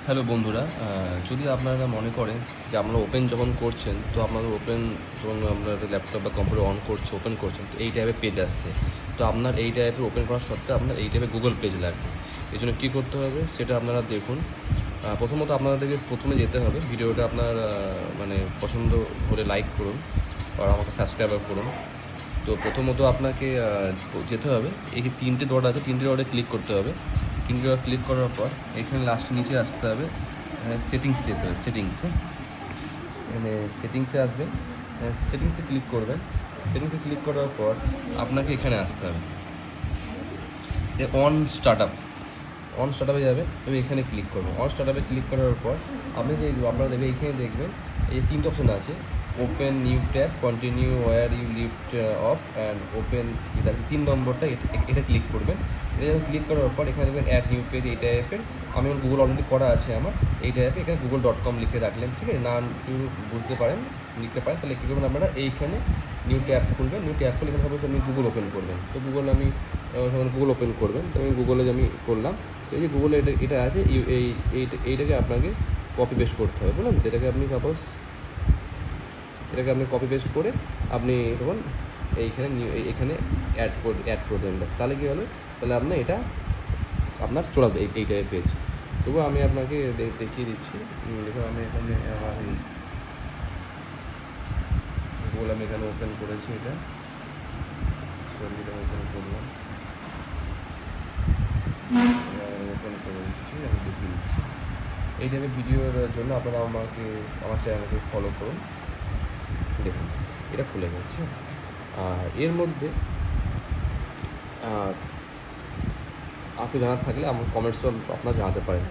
Hello বন্ধুরা, যদি আপনারা মনে করেন যে আপনারা ওপেন যখন করছেন, তো আপনাদের ওপেন যখন আপনার ল্যাপটপ বা কম্পিউটার অন করছে, ওপেন করছেন, তো এই টাইপের পেজ আসছে। তো আপনার এই টাইপের ওপেন করার সত্ত্বেও আপনার এই টাইপের গুগল পেজ লাগবে। এই জন্য কী করতে হবে সেটা আপনারা দেখুন। প্রথমত আপনাদেরকে প্রথমে যেতে হবে, ভিডিওটা আপনার মানে পছন্দ হলে লাইক করুন আর আমাকে সাবস্ক্রাইব করুন। তো প্রথমত আপনাকে যেতে হবে, এই যে তিনটে ডট আছে, তিনটে ডটে ক্লিক করতে হবে। তিনটে ডট ক্লিক করার পর এখানে লাস্টে নিচে আসতে হবে, সেটিংস যেতে হবে। এখানে সেটিংসে আসবেন, সেটিংসে ক্লিক করবেন। সেটিংসে ক্লিক করার পর আপনাকে এখানে আসতে হবে, অন স্টার্ট আপে যাবে এবং এখানে ক্লিক করবেন। অন স্টার্ট আপে ক্লিক করার পর আপনি যে আপনারা দেখবেন, এইখানে দেখবেন এই তিনটে অপশন আছে, open new tab, continue where you left off and open. এটা 3 নম্বরটা, এটা ক্লিক করবেন। এটা যখন ক্লিক করার পর এখানে দেখবেন অ্যাড নিউ পেজ। এই টাইপের আমি গুগল অলরেডি করা আছে আমার, এই টাইপে এখানে google.com লিখে রাখলেন, ঠিক আছে? না বুঝতে পারেন, লিখতে পারেন, তাহলে কী করবেন আপনারা এইখানে নিউ ট্যাব খুলবেন। নিউ ট্যাব খুলে এখানে সাপোজ আপনি গুগল ওপেন করবেন, তো গুগল ওপেন করবেন। তো আমি গুগলে আমি করলাম। তো এই যে গুগলে এটা আছে, এইটাকে আপনাকে কপি পেস্ট করতে হবে, বুঝলেন? এটাকে আপনি কপি পেস্ট করে আপনি তখন এখানে অ্যাড করে দেবেন। ব্যাস, তাহলে কী হবে, তাহলে আপনার এটা আপনার চলে আসবে এই টাইপের পেজ। তবুও আমি আপনাকে দেখিয়ে দিচ্ছি। দেখুন, আমি এখানে আমার গুগল আমি এখানে ওপেন করেছি, এটা ওপেন করলাম, ওপেন করে দিচ্ছি, আমি দেখিয়ে দিচ্ছি। এই টাইপের ভিডিওর জন্য আপনারা আমার চ্যানেলকে ফলো করুন। দেখুন, এটা খুলে গেছে। আর এর মধ্যে আপনি জানার থাকলে আমার কমেন্টসও আপনারা জানাতে পারেন।